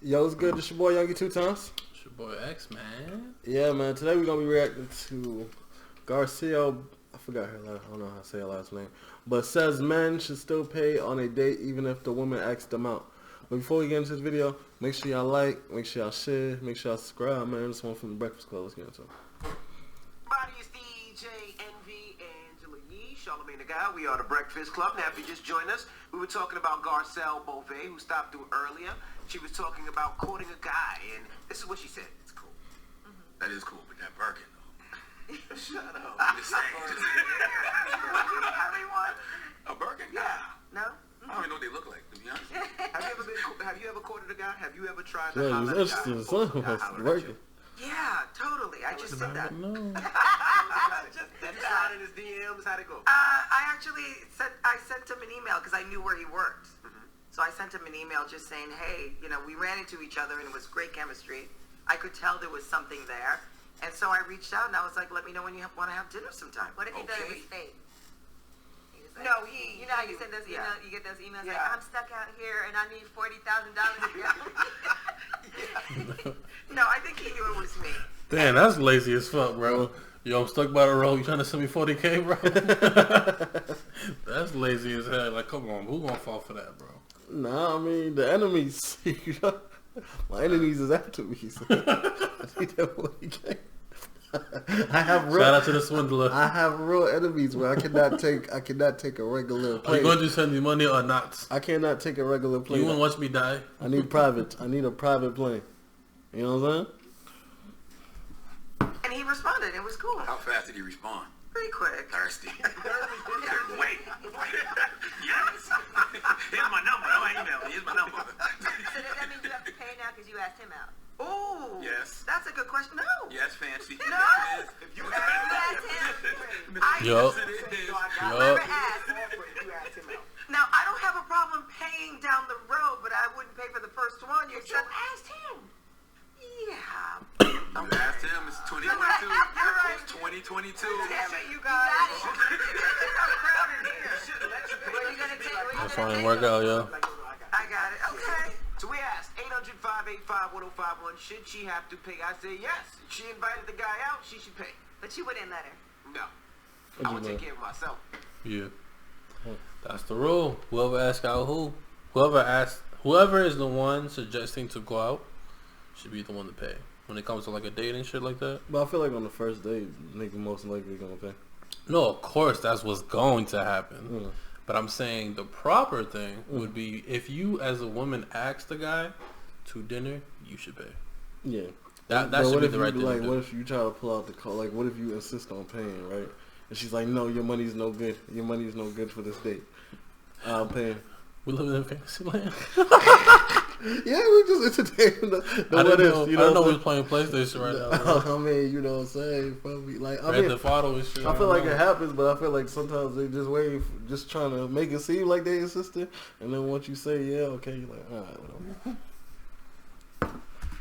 Yo, what's good? It's your boy Youngie 2 times. It's your boy X, man. Yeah, man. Today we're gonna be reacting to Garcia. I forgot her last. I don't know how to say her last name, but says men should still pay on a date even if the woman asks them out. But before we get into this video, make sure y'all like, make sure y'all share, make sure y'all subscribe, man. This one from the Breakfast Club. Let's get into it. Everybody, it's DJ Envy, Angela Yee, Charlamagne the Guy. We are the Breakfast Club. Now, if you just joined us, we were talking about Garcelle Beauvais, who stopped through earlier. She was talking about courting a guy, and this is what she said. It's cool. Mm-hmm. That is cool, but that Birkin, though. Shut up. I'm just saying. Everyone? A Birkin? Yeah. No? I don't even know what they look like, to be honest. Have you ever courted a guy? Have you ever tried to Yeah, holler it's at a guy? interesting. Or Something a guy was hollered at working. you? Yeah, totally. I just said that. No. Just did that. You slide in his DMs. How'd it go? I actually sent him an email because I knew where he worked. So I sent him an email just saying, hey, you know, we ran into each other and it was great chemistry. I could tell there was something there. And so I reached out and I was like, let me know when you want to have dinner sometime. What if he thought it Okay. was fake? He was No, he- You know how you send those yeah. emails? You get those emails Yeah. like, I'm stuck out here and I need $40,000. No, I think he knew it was me. Damn, that's lazy as fuck, bro. Yo, I'm stuck by the road. You trying to send me $40K, bro? That's lazy as hell. Like, come on, who gonna fall for that, bro? Nah, I mean the enemies. My enemies is after me. So I need that money. I have real. Shout out to the swindler. I have real enemies where I cannot take a regular Are you plane. going to send me money or not? I cannot take a regular plane. You want to watch me die? I need private. I need a private plane. You know what I'm saying? And he responded. It was cool. How fast did he respond? Pretty quick. Thirsty. Wait. Yes. Here's my number. Oh, I emailed. Here's my number. So does that mean you have to pay now because you asked him out? Ooh. Yes. That's a good question. No. Yes, fancy. No. If you asked him. Yup. Never Yup. asked. You asked him out. Now, I don't have a problem paying down the road, but I wouldn't pay for the first one. You said, asked him. yeah. You asked him. It's 2022. Right. It's 2022. Damn it, you guys. It's so crowded here. What are you going to take? What are you That's going why to it take? work out, yo. I got it. Okay. So we asked 800-585-1051, should she have to pay? I said yes. If she invited the guy out, she should pay. But you wouldn't let her. No. What I you would take mean? care of myself. Yeah. That's the rule. Whoever asks out whoever is the one suggesting to go out should be the one to pay. When it comes to like a date and shit like that. But I feel like on the first date, nigga most likely gonna pay. No, of course that's what's going to happen. Mm. But I'm saying the proper thing would be if you as a woman ask the guy to dinner, you should pay. Yeah. That But should what be if the you right thing like? to do. What if you try to pull out the call? Like, what if you insist on paying, right? And she's like, "No, your money's no good. Your money's no good for this date. I'm paying." We live in fantasy land. Yeah, we just entertain the I what didn't ifs, know, you I didn't know what we I'm was playing PlayStation right now. saying? Bro. I mean, you know what I'm saying? Probably, like, I Grand mean, Theft Auto and shit. I feel like don't it know. happens, but I feel like sometimes they just wait, just trying to make it seem like they insistent, and then once you say yeah, okay, you're like, all right, whatever.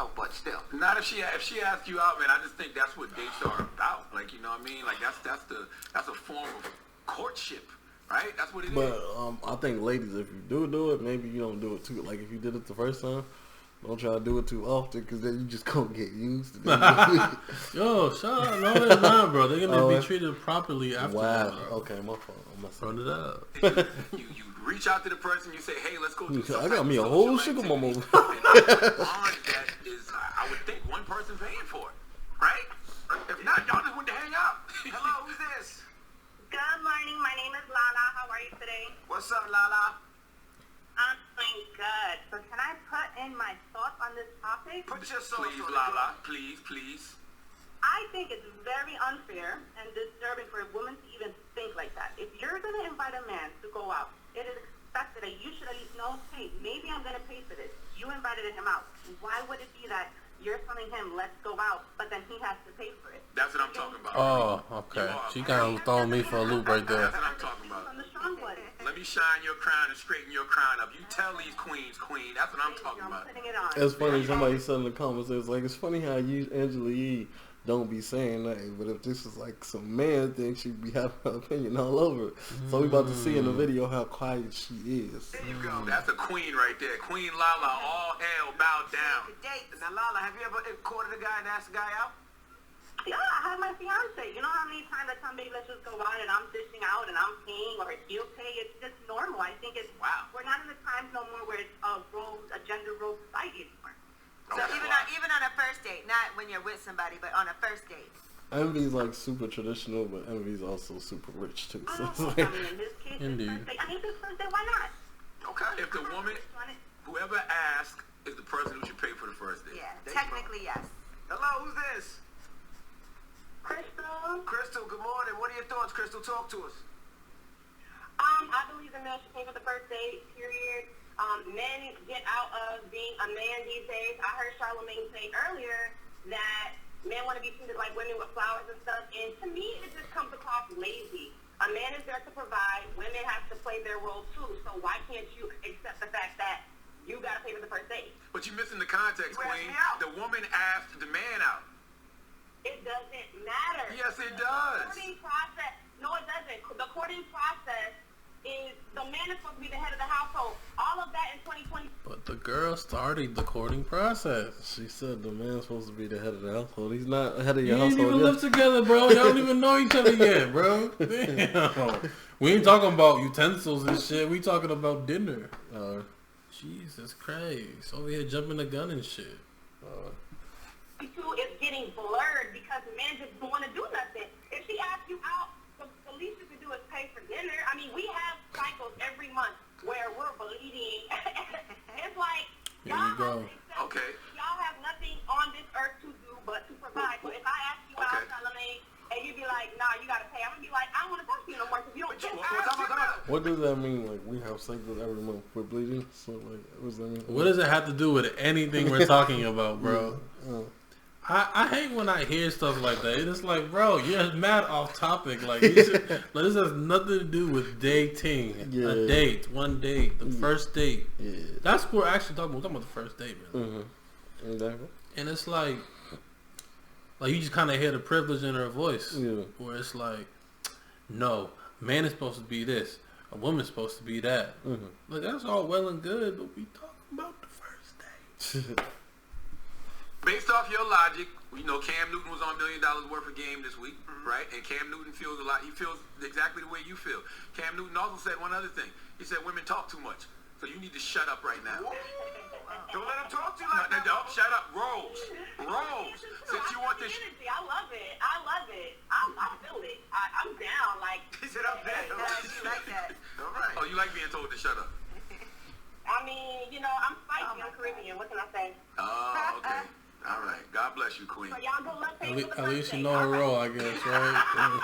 Oh, but still. Not if she asks you out, man. I just think that's what dates are about. Like, you know what I mean? Like that's a form of courtship, right? That's what it is. But I think ladies, if you do it, maybe you don't do it too. Like if you did it the first time, don't try to do it too often, because then you just gonna get used to it. Yo, shut up. No, they're not, bro. They're gonna Oh, be treated properly after. Wow. That, bro. Okay, my fault. I'm messing Run it up. you reach out to the person, you say, hey, let's go do I some got type me of a whole social sugar mama. activity. And on that is, I would think one person paying for it, right? If not, y'all just want to hang out. Hello, who's this? Good morning. My name is Lala. How are you today? What's up, Lala? I'm doing good. So can I put in my thoughts on this topic? Put your sauce Please, on Lala. Please. I think it's very unfair and disturbing for a woman to even think like that. If you're going to invite a man to go out, it is expected that you should at least know, hey, maybe I'm going to pay for this. You invited him out. Why would it be that you're telling him, let's go out, but then he has to pay for it? That's what I'm talking about. Oh, okay. She kind of throwing me for a loop right there. That's what I'm talking about. On the strong one. Let me shine your crown and straighten your crown up. You tell these queens, queen. That's what I'm talking I'm about. putting it on. It's funny. Somebody said in the comments, it's like, it's funny how you, Angela Yee, don't be saying nothing, but if this is like some man thing, she'd be having her opinion all over it. So we about to see in the video how quiet she is. There you go. That's a queen right there. Queen Lala, all hell bow down. Now, to dates. now, Lala, have you ever courted a guy and asked a guy out? Yeah, I have my fiance. You know how many times I tell baby, let's just go out and I'm dishing out and I'm paying or he'll pay. It's just normal. I think it's, Wow. we're not in the times no more where it's a gender role society anymore. So even on a first date, not when you're with somebody, but on a first date. Envy's like super traditional, but Envy's also super rich too. So it's I like, mean, in this case, Indeed. it's first date. I mean, it's first date, why not? If the woman, whoever asks, is the person who should pay for the first date. Yeah, technically yes. Hello, who's this? Crystal, Crystal, good morning. What are your thoughts, Crystal? Talk to us. I believe the man should pay for the first date, period. Men get out of being a man these days. I heard Charlamagne say earlier that men want to be treated like women with flowers and stuff, and to me, it just comes across lazy. A man is there to provide. Women have to play their role too. So why can't you accept the fact that you got to pay for the first date? But you're missing the context, You asked Queen. me out. The woman asked the man out. It doesn't matter. Yes, it The does. courting process. No, it doesn't. The courting process is the man is supposed to be the head of the household. All of that in 2020. But the girl started the courting process. she said the man's supposed to be the head of the household. He's not head of You your ain't household even yet. live together, bro. Y'all don't even know each other yet, bro. Damn. We ain't talking about utensils and shit. We talking about dinner. Jesus Christ. Over here jumping the gun and shit. Two is getting blurred because men just don't want to do nothing. If she asks you out, the least you can do is pay for dinner. I mean, we have cycles every month where we're bleeding. It's like, Here y'all you go. have to accept Okay. y'all have nothing on this earth to do but to provide. So if I ask you out, Charlamagne, and you be like, nah, you got to pay, I'm going to be like, I don't want to talk to you no more because you don't get that. What does that mean? Like we have cycles every month. We're bleeding. So like, what does that mean? What does it have to do with anything we're talking about, bro? I hate when I hear stuff like that. It's like, bro, you're mad off topic. Like, you should, like this has nothing to do with dating. Yeah. A date, one date, the first date. Yeah. That's what we're actually talking about. We're talking about the first date, man. Mm-hmm. Exactly. And it's like you just kind of hear the privilege in her voice. Yeah. Where it's like, no, man is supposed to be this. A woman's supposed to be that. Mm-hmm. Like, that's all well and good, but we talking about the first date. Based off your logic, you know Cam Newton was on $1 million worth of game this week, right? And Cam Newton feels a lot. He feels exactly the way you feel. Cam Newton also said one other thing. He said women talk too much, so you need to shut up right now. Don't let him talk to you No, like no, that. don't shut up. Rolls. Since you want this. Energy, I love it. I feel it. I'm down. Like, He said, I'm dead. You like that. All right. Oh, you like being told to shut up? I mean, you know, I'm spicy. I'm Caribbean. What can I say? Oh, okay. All right. God bless you, Queen. So y'all go let's pay for the At least first you date. know her All right. role, I guess, right?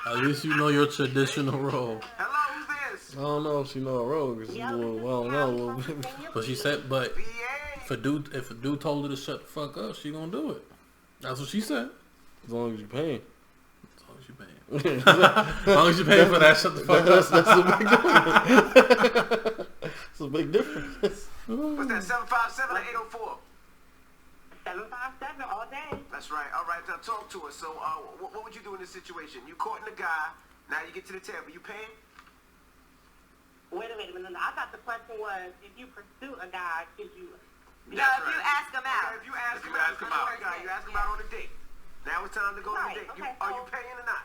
At least you know your traditional role. Hello, who's this? I don't know if she know a role because she's a little, well, I don't know, a little bit. But she said, but BA. if a dude told her to shut the fuck up, she gonna do it. That's what she said. As long as you're paying. As long as you paying. As long as you paying for that, shut the fuck That's up. a big difference. It's a big difference. What's that, 757 or 804? 757 all day. That's right. All right, now talk to us. So, what would you do in this situation? You courting a guy. Now you get to the table. You paying? Wait a minute. I thought the question was, if you pursue a guy, should you? No, if you ask him out. Okay, if you ask If him you out, ask him out. you ask him out on a date. Now it's time to go on a Right, date. okay, Are so- you paying or not?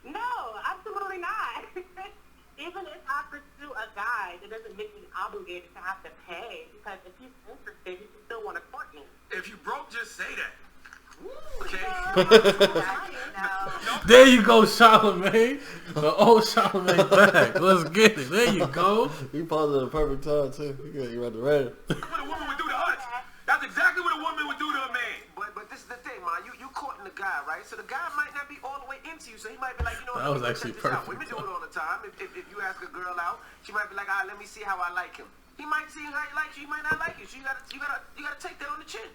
No, absolutely not. Even if I pursue a guy, it doesn't make me obligated to have to pay because if he's interested, he can still want to court me. If you broke, just say that. Okay? No. There you go, Charlamagne. The old Charlamagne back. Let's get it. There you go. You paused at the perfect time too. You got the right. That's what a woman would do to us. That's exactly what a woman would do to a man. But this is the thing, man. You courting the guy, right? So the guy might not be all the way into you. So he might be like, you know what? That was let me actually check this out. perfect. Women do it all the time. If you ask a girl out, she might be like, all right, let me see how I like him. He might see how he likes you. He might not like you. So you gotta take that on the chin.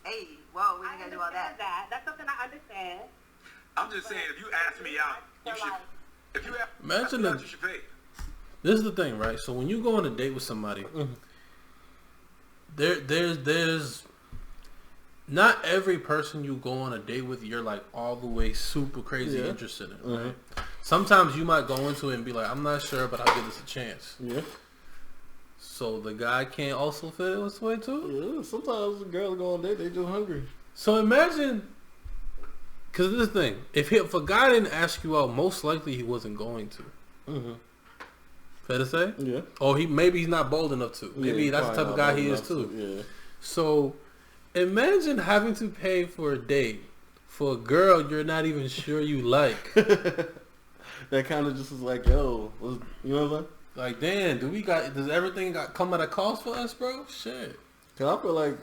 Hey, whoa, we I ain't gotta do all understand that. that. That's something I understand. I'm just saying, if you ask me out, you should. If you ask Imagine me out, the- you should pay. This is the thing, right? So when you go on a date with somebody, there's not every person you go on a date with, you're like all the way super crazy Yeah. interested in, right? Sometimes you might go into it and be like, I'm not sure, but I'll give this a chance. Yeah. So the guy can't also feel this way too? Yeah, sometimes the girls go on date, they just hungry. So imagine, because this thing, if a guy didn't ask you out, most likely he wasn't going to. Mm-hmm. Fair to say? Yeah. Or maybe he's not bold enough to. Maybe that's the type of guy he is too. Yeah. So imagine having to pay for a date for a girl you're not even sure you like. That kind of just is like, yo, you know what I'm saying? Like, damn, does everything come at a cost for us, bro? Shit. Cause I feel like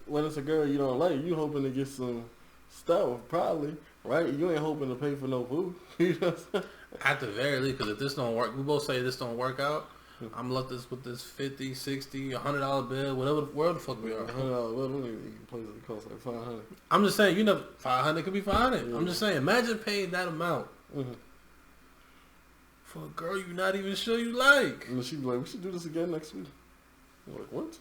when it's a girl you don't like, you hoping to get some stuff, probably, right? You ain't hoping to pay for no food. You know what I'm saying? At the very least, because if this don't work, we both say this don't work out, I'm left this with this $50, $60, $100 bill, wherever the fuck we are. $100, well, them places cost like $500. I'm just saying, $500 could be $500. Yeah. I'm just saying, imagine paying that amount for a girl you're not even sure you like. And she'd be like, we should do this again next week. I'm like, what?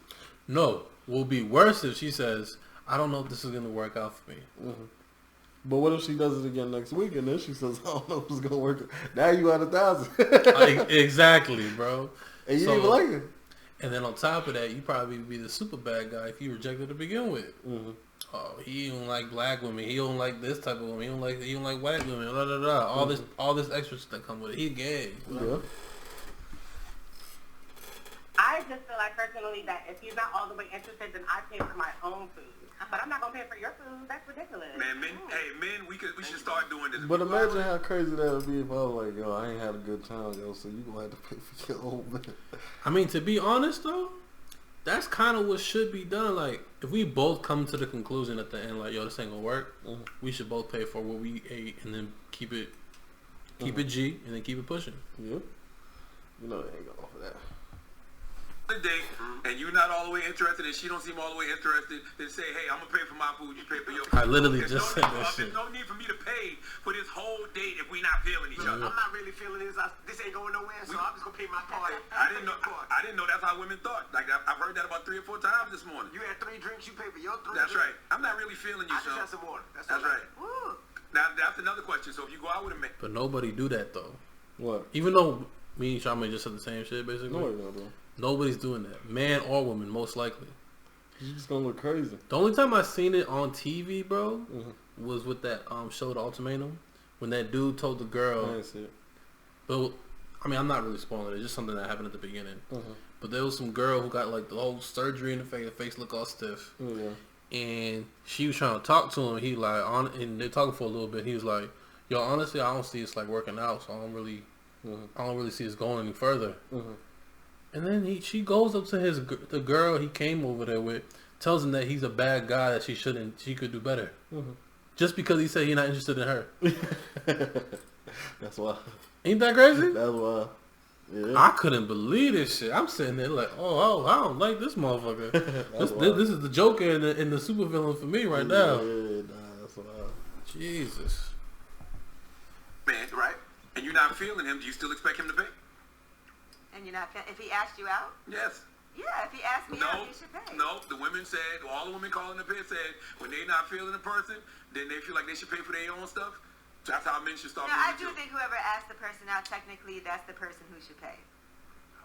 No, will be worse if she says, I don't know if this is going to work out for me. But what if she does it again next week and then she says, I don't know if it's going to work? Now you at 1,000. Exactly, bro. And you didn't even like it. And then on top of that, you probably be the super bad guy if you rejected to begin with. Oh, he don't like black women. He don't like this type of woman. He don't like white women. Blah, blah, blah. All this extra stuff that come with it. He gay. Yeah. I just feel like personally that if he's not all the way interested, then I pay for my own food. But I'm not gonna pay for your food. That's ridiculous. Man, men, we should start doing this. But imagine how crazy that would be if I was like, yo, I ain't had a good time, yo, so you gonna have to pay for your own man. I mean, to be honest though, that's kind of what should be done. Like, if we both come to the conclusion at the end, like, yo, this ain't gonna work, we should both pay for what we ate and then keep it G and then keep it pushing. Yeah. You know they ain't gonna offer that. Date and you're not all the way interested and she don't seem all the way interested, then say, hey, I'm gonna pay for my food, you pay for your food. I literally just said that shit. There's no need for me to pay for this whole date if we not feeling each other. I'm not really feeling this. This ain't going nowhere, so I'm just gonna pay my part. I didn't know that's how women thought. Like I've heard that about 3 or 4 times this morning. You had 3 drinks, you pay for your 3 That's drinks. right. I'm not really feeling you, I so. just had some water. That's right. Woo. Now that's another question. So if you go out with a man, But nobody do that though. What? Even though me and Charmaine just said the same shit, basically. No, no, no. Nobody's doing that. Man or woman, most likely. You're just gonna look crazy. The only time I seen it on TV, bro, was with that show, The Ultimatum, when that dude told the girl. I didn't see it. But I mean, I'm not really spoiling it. It's just something that happened at the beginning. But there was some girl who got like the whole surgery in the face look all stiff. And she was trying to talk to him. He like and they're talking for a little bit. He was like, "Yo, honestly, I don't see it's like working out. So I don't really see it's going any further." And then she goes up to the girl he came over there with, tells him that he's a bad guy, that she could do better. Just because he said he's not interested in her. That's why. Ain't that crazy? That's why. Yeah. I couldn't believe this shit. I'm sitting there like, oh, I don't like this motherfucker. this is the Joker and the supervillain for me right now. Yeah, that's why. Jesus. man, right? And you're not feeling him, do you still expect him to pay? And you're not, if he asked you out? Yes. Yeah, if he asked me out, you should pay. No, the women said, all the women calling the pit said, when they're not feeling a person, then they feel like they should pay for their own stuff. So that's how men should start. No, I do think whoever asked the person out, technically, that's the person who should pay.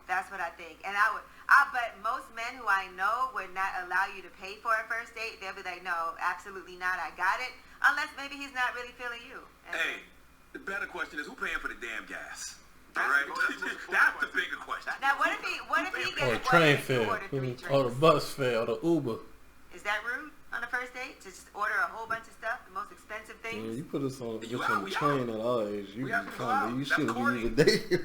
That's what I think. And but most men who I know would not allow you to pay for a first date. They'll be like, no, absolutely not. I got it. Unless maybe he's not really feeling you. And hey, the better question is, who paying for the damn gas? All right, that's the bigger question. Now, what if he or the train fare, or the bus fare, or the Uber? Is that rude on the first date to just order a whole bunch of stuff, the most expensive things? Yeah, you put us on the out. train at our age. You shouldn't be even dating.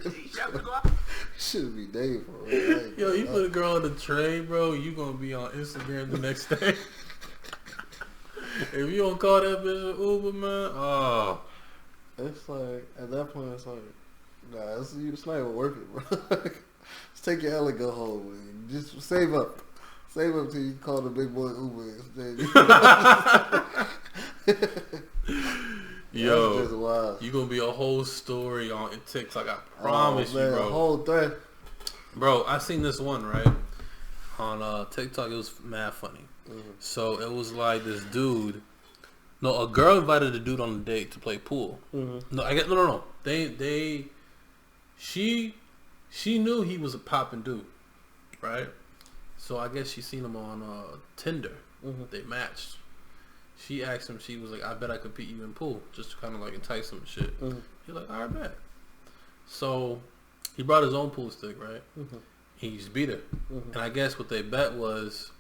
Shouldn't be dating for real. Yo, you put a girl on the train, bro, you gonna be on Instagram the next day. If you don't call that bitch an Uber, man, oh. It's like, at that point, it's like, nah, it's not even worth it, bro. Just take your L and go home, man. Just save up. Save up till you call the big boy Uber instead. Yo, you gonna be a whole story on TikTok. I promise you, bro. A whole thread. Bro, I seen this one, right? On TikTok, it was mad funny. So it was like this dude. No, a girl invited a dude on a date to play pool. No. She knew he was a popping dude. right? So I guess she seen him on Tinder. Mm-hmm. They matched. She asked him, she was like, I bet I could beat you in pool, just to kind of like entice him and shit. Mm-hmm. He's like, all right, bet. So he brought his own pool stick, right? Mm-hmm. He just beat her. Mm-hmm. And I guess what they bet was,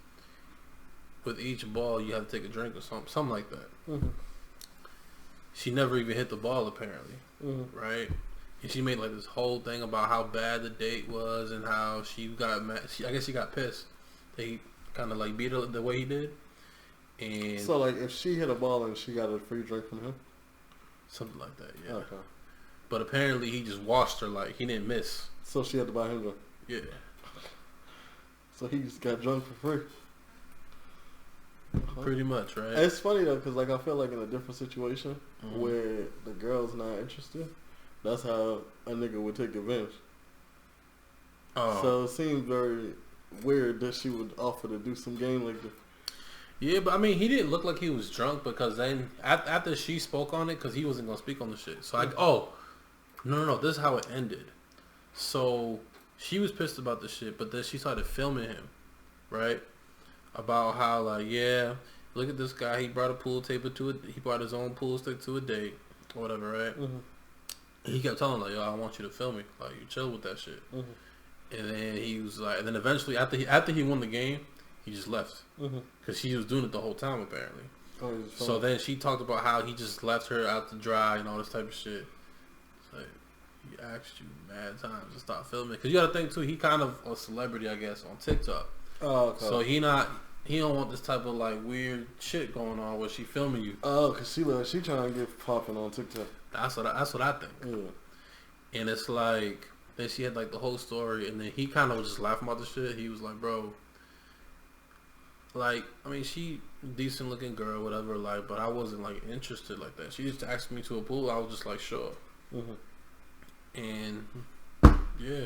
with each ball, you have to take a drink or something like that. Mm-hmm. She never even hit the ball, apparently, Mm-hmm. right? And she made like this whole thing about how bad the date was and how she got mad. I guess she got pissed. They kind of like beat her the way he did. And So like, if she hit a ball and she got a free drink from him, something like that, yeah. okay. But apparently he just washed her, like he didn't miss. So she had to buy him drink. Yeah. So he just got drunk for free. Pretty much, right? It's funny though, because like I feel like in a different situation Mhm. where the girl's not interested, that's how a nigga would take advantage. Oh. So it seems very weird that she would offer to do some game like this. Yeah, but I mean, he didn't look like he was drunk because then after she spoke on it, because he wasn't gonna speak on the shit. So no, this is how it ended. So she was pissed about the shit, but then she started filming him, right? About how like, yeah, look at this guy. He brought a pool table to it. He brought his own pool stick to a date or whatever, right? Mm-hmm. And he kept telling like, yo, I want you to film me. Like, you chill with that shit. Mm-hmm. And then he was like, and then eventually after he won the game, he just left Mm-hmm. because she was doing it the whole time apparently. Oh, So then she talked about how he just left her out to dry and all this type of shit. It's like, he asked you mad times to stop filming. Because you got to think, too, he kind of a celebrity, I guess, on TikTok. Oh, okay. So he don't want this type of, like, weird shit going on where she filming you. Oh, cause she trying to get popping on TikTok. That's what I think. Yeah. And it's like, then she had, like, the whole story. And then he kind of was just laughing about the shit. He was like, bro, like, I mean, she decent looking girl, whatever, like, but I wasn't, like, interested like that. She just asked me to a pool. I was just like, sure. Mm-hmm. And yeah,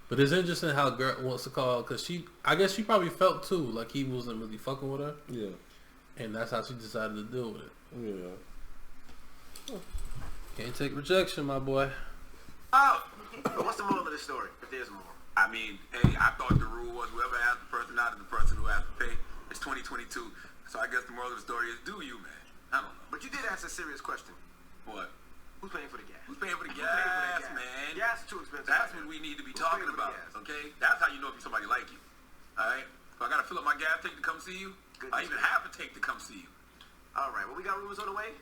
but it's interesting how girl wants to call because I guess she probably felt too like he wasn't really fucking with her. Yeah. And that's how she decided to deal with it. Yeah. Can't take rejection, my boy. Oh, but what's the moral of the story? If there's more. I mean, hey, I thought the rule was whoever asked the person out is the person who has to pay. It's 2022, so I guess the moral of the story is do you, man. I don't know. But you did ask a serious question. What? Who's paying for the gas? Who's paying for the Who's paying for gas, that man? Gas is too expensive. That's what we need to be Who's talking paying for the about, gas? okay? That's how you know if somebody like you, all right? If I got to fill up my gas tank to come see you, I even have a tank to come see you. All right, well, we got rumors on the way?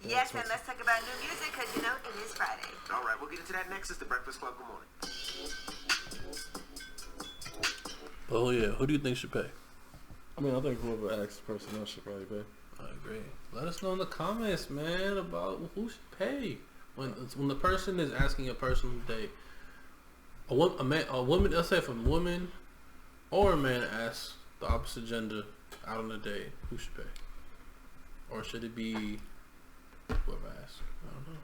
Yes, and let's talk about new music because you know it is Friday. All right, we'll get into that next. It's the Breakfast Club. Good morning. Oh yeah, who do you think should pay? I mean, I think whoever asks the person else should probably pay. I agree. Let us know in the comments, man, about who should pay when the person is asking a person to date. A woman, let's say if a woman or a man asks the opposite gender out on a date, who should pay? Or should it be whoever asks? I don't know.